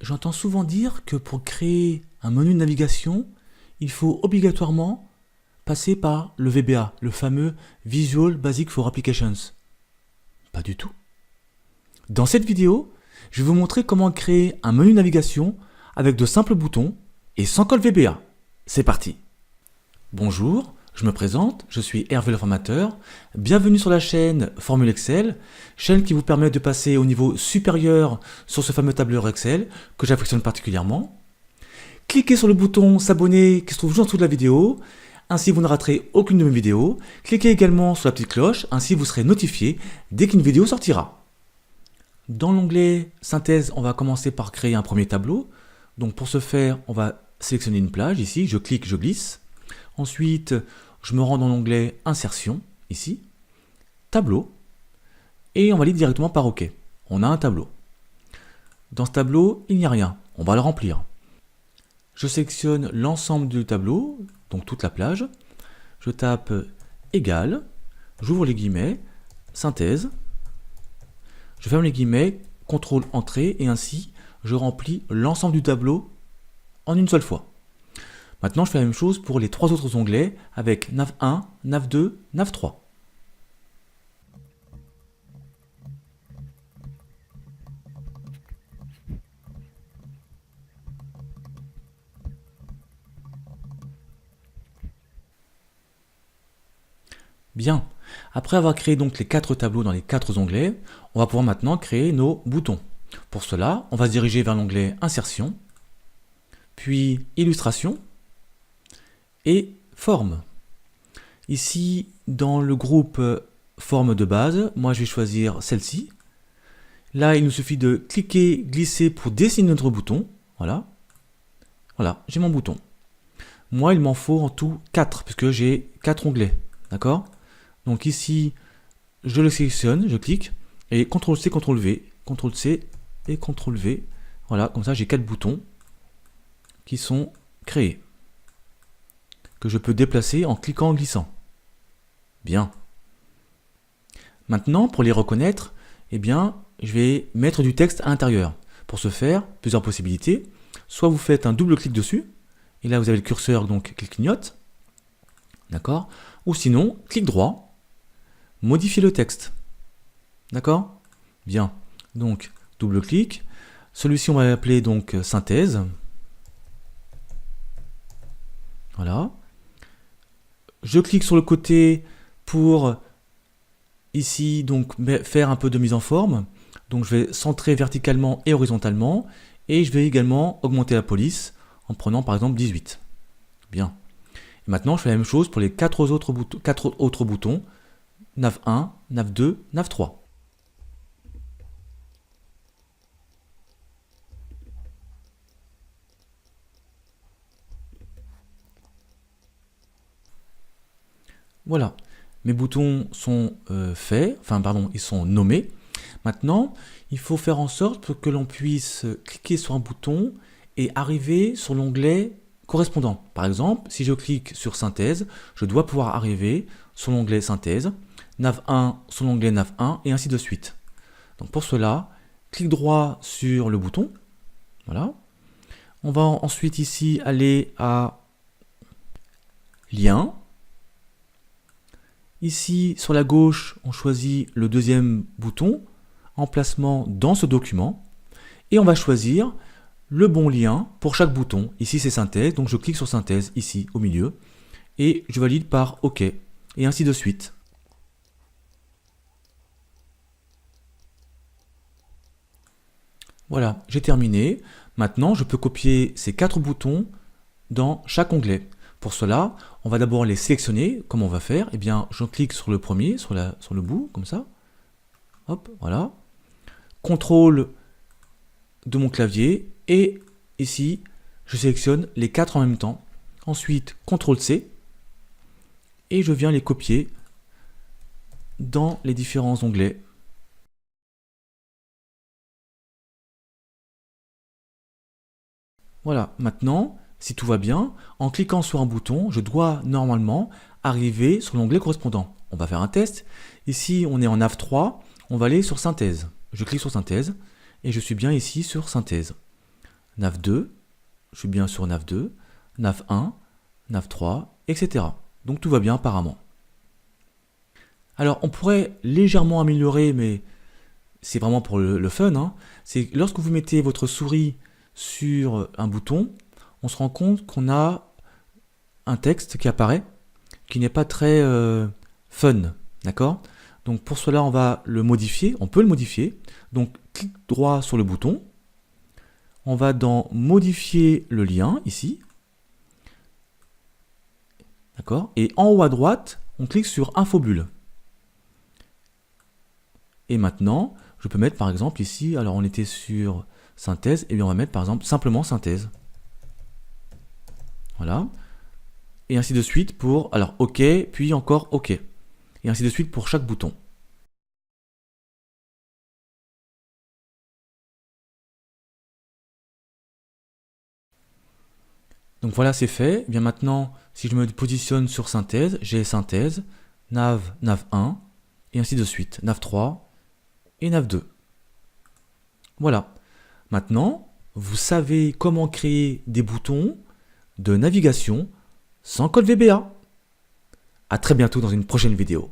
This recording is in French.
J'entends souvent dire que pour créer un menu de navigation, il faut obligatoirement passer par le VBA, le fameux Visual Basic for Applications. Pas du tout. Dans cette vidéo, je vais vous montrer comment créer un menu de navigation avec de simples boutons et sans code VBA. C'est parti. Bonjour, je me présente, je suis Hervé le formateur. Bienvenue sur la chaîne Formule Excel, chaîne qui vous permet de passer au niveau supérieur sur ce fameux tableur Excel que j'affectionne particulièrement. Cliquez sur le bouton s'abonner qui se trouve juste en dessous de la vidéo, ainsi vous ne raterez aucune de mes vidéos. Cliquez également sur la petite cloche, ainsi vous serez notifié dès qu'une vidéo sortira. Dans l'onglet synthèse, on va commencer par créer un premier tableau. Donc pour ce faire, on va sélectionner une plage ici, je clique, je glisse. Ensuite, je me rends dans l'onglet insertion, ici, tableau, et on valide directement par OK. On a un tableau. Dans ce tableau, il n'y a rien, on va le remplir. Je sélectionne l'ensemble du tableau, donc toute la plage. Je tape égal, j'ouvre les guillemets, synthèse. Je ferme les guillemets, contrôle entrée, et ainsi je remplis l'ensemble du tableau en une seule fois. Maintenant, je fais la même chose pour les trois autres onglets avec nav1, nav2, nav3. Bien, après avoir créé donc les quatre tableaux dans les quatre onglets, on va pouvoir maintenant créer nos boutons. Pour cela, on va se diriger vers l'onglet Insertion, puis Illustration et Forme. Ici, dans le groupe Forme de base, moi je vais choisir celle-ci. Là, il nous suffit de cliquer, glisser pour dessiner notre bouton. Voilà, voilà, j'ai mon bouton. Moi, il m'en faut en tout 4, puisque j'ai 4 onglets. D'accord? Donc ici, je le sélectionne, je clique, et CTRL-C, CTRL-V, CTRL-C et CTRL-V. Voilà, comme ça j'ai 4 boutons qui sont créés, que je peux déplacer en cliquant, en glissant. Bien. Maintenant, pour les reconnaître, eh bien, je vais mettre du texte à l'intérieur. Pour ce faire, plusieurs possibilités. Soit vous faites un double clic dessus, et là vous avez le curseur donc qui clignote. D'accord? Ou sinon, clic droit, modifier le texte. D'accord? Bien. Donc, double clic. Celui-ci, on va l'appeler donc synthèse. Voilà. Je clique sur le côté pour ici donc faire un peu de mise en forme. Donc, je vais centrer verticalement et horizontalement. Et je vais également augmenter la police en prenant par exemple 18. Bien. Et maintenant, je fais la même chose pour les 4 autres boutons, nav1, nav2, nav3. Voilà, mes boutons sont faits, ils sont nommés. Maintenant, il faut faire en sorte que l'on puisse cliquer sur un bouton et arriver sur l'onglet correspondant. Par exemple, si je clique sur synthèse, je dois pouvoir arriver sur l'onglet synthèse, nav1 sur l'onglet nav1 et ainsi de suite. Donc pour cela, clic droit sur le bouton. Voilà. On va ensuite ici aller à lien. Ici, sur la gauche, on choisit le deuxième bouton, emplacement dans ce document, et on va choisir le bon lien pour chaque bouton. Ici, c'est synthèse, donc je clique sur synthèse, ici, au milieu, et je valide par OK, et ainsi de suite. Voilà, j'ai terminé. Maintenant, je peux copier ces 4 boutons dans chaque onglet. Pour cela, on va d'abord les sélectionner. Comment on va faire? Eh bien, je clique sur le premier, sur le bout, comme ça. Hop, voilà. CTRL de mon clavier. Et ici, je sélectionne les 4 en même temps. Ensuite, CTRL-C. Et je viens les copier dans les différents onglets. Voilà, maintenant, si tout va bien, en cliquant sur un bouton, je dois normalement arriver sur l'onglet correspondant. On va faire un test. Ici, on est en nav3, on va aller sur synthèse. Je clique sur synthèse et je suis bien ici sur synthèse. nav 2, je suis bien sur nav 2, nav 1, nav 3, etc. Donc tout va bien apparemment. Alors on pourrait légèrement améliorer, mais c'est vraiment pour le fun, hein. C'est lorsque vous mettez votre souris sur un bouton, on se rend compte qu'on a un texte qui apparaît, qui n'est pas très fun, d'accord? Donc pour cela, on va le modifier, on peut le modifier. Donc clic droit sur le bouton, on va dans modifier le lien, ici, d'accord? Et en haut à droite, on clique sur infobulle. Et maintenant, je peux mettre par exemple ici, alors on était sur synthèse, et bien on va mettre par exemple simplement synthèse. Voilà. Et ainsi de suite pour, alors OK, puis encore OK. Et ainsi de suite pour chaque bouton. Donc voilà, c'est fait. Et bien maintenant, si je me positionne sur synthèse, j'ai synthèse, nav 1, et ainsi de suite, nav 3 et nav 2. Voilà. Maintenant, vous savez comment créer des boutons de navigation sans code VBA. À très bientôt dans une prochaine vidéo.